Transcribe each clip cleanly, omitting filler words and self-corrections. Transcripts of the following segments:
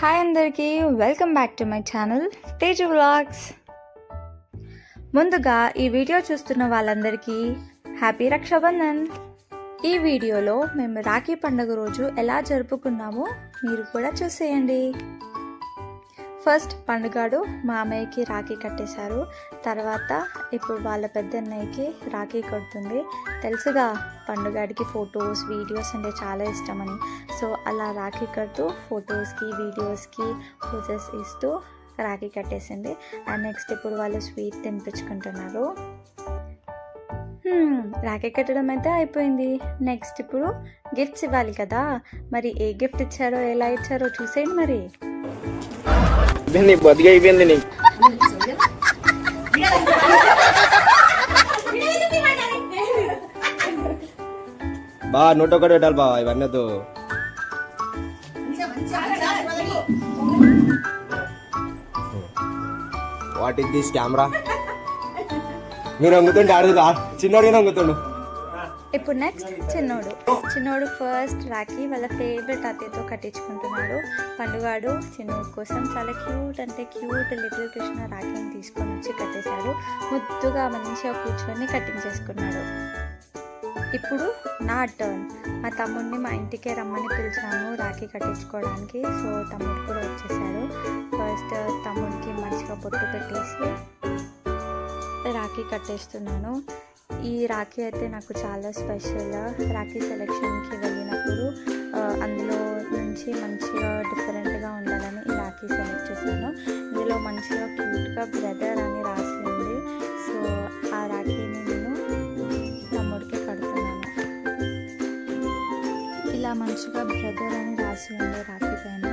Hi అందరికీ, welcome back to my channel Teju vlogs. ముందుగా ఈ వీడియో చూస్తున్న వాళ్ళందరికీ హ్యాపీ రక్షాబంధన్. ఈ వీడియోలో మేము రాఖీ పండుగ రోజు ఎలా జరుపుకున్నామో మీరు కూడా చూసేయండి. ఫస్ట్ పండుగాడు మా అమ్మయ్యకి రాఖీ కట్టేశారు. తర్వాత ఇప్పుడు వాళ్ళ పెద్దన్నయ్యకి రాఖీ కడుతుంది. తెలుసుగా పండుగాడికి ఫొటోస్ వీడియోస్ అంటే చాలా ఇష్టమని. సో అలా రాఖీ కడుతూ ఫొటోస్కి వీడియోస్కి పోజెస్ ఇస్తూ రాఖీ కట్టేసింది. అండ్ నెక్స్ట్ ఇప్పుడు వాళ్ళు స్వీట్ తినిపించుకుంటున్నారు. రాఖీ కట్టడం అయితే అయిపోయింది. నెక్స్ట్ ఇప్పుడు గిఫ్ట్స్ ఇవ్వాలి కదా. మరి ఏ గిఫ్ట్ ఇచ్చారో ఎలా ఇచ్చారో చూసేయండి. మరి బతిగా అయిపోయింది నీకు బా 101 పెట్టాలి బా. ఇవన్నీ వాట్ ఇస్ దిస్ కెమెరా? మీరు వంగుతుంటే ఆడుతుందా? చిన్నోడిగా వంగుతుండు. ఇప్పుడు నెక్స్ట్ చిన్నోడు ఫస్ట్ రాఖీ వాళ్ళ ఫేవరెట్ అత్తయ్యతో కట్టించుకుంటున్నాడు. పండుగాడు చిన్నోడు కోసం చాలా క్యూట్ అంటే క్యూట్ లిటిల్ కృష్ణ రాఖీని తీసుకొని వచ్చి కట్టేశాడు. ముద్దుగా మంచిగా కూర్చొని కటింగ్ చేసుకున్నాడు. ఇప్పుడు నా టర్న్. మా తమ్ముడిని మా ఇంటికే రమ్మని పిలిచాను రాఖీ కట్టించుకోవడానికి. సో తమ్ముడు కూడా వచ్చేసాడు. ఫస్ట్ తమ్ముడికి మంచిగా బొట్టు పెట్టేసి రాఖీ కట్టేస్తున్నాను. ఈ రాఖీ అయితే నాకు చాలా స్పెషల్. రాఖీ సెలెక్షన్కి వెళ్ళినప్పుడు అందులో నుంచి మంచిగా డిఫరెంట్గా ఉండాలని ఈ రాఖీ సెలెక్ట్ చేశాను. ఇందులో మంచిగా క్యూట్గా బ్రదర్ అని రాసి ఉంది. సో ఆ రాఖీని నేను తమ్ముడికి కడుతున్నాను. ఇలా మంచిగా బ్రదర్ అని రాసి ఉంది రాఖీ పైన.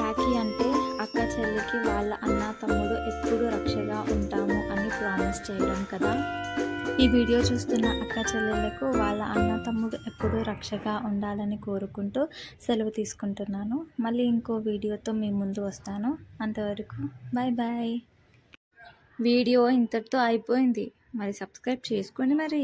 రాఖీ అంటే అక్క చెల్లికి వాళ్ళ అన్న తమ్ముడు ఎప్పుడు రక్షగా ఉంటాము అని ప్రామిస్ చేయడం కదా. ఈ వీడియో చూస్తున్న అక్క చెల్లెళ్ళకు వాళ్ళ అన్న తమ్ముడు ఎప్పుడూ రక్షగా ఉండాలని కోరుకుంటూ సెలవు తీసుకుంటున్నాను. మళ్ళీ ఇంకో వీడియోతో మీ ముందు వస్తాను. అంతవరకు బాయ్ బాయ్. వీడియో ఇంతటితో అయిపోయింది. మరి సబ్స్క్రైబ్ చేసుకోండి మరి.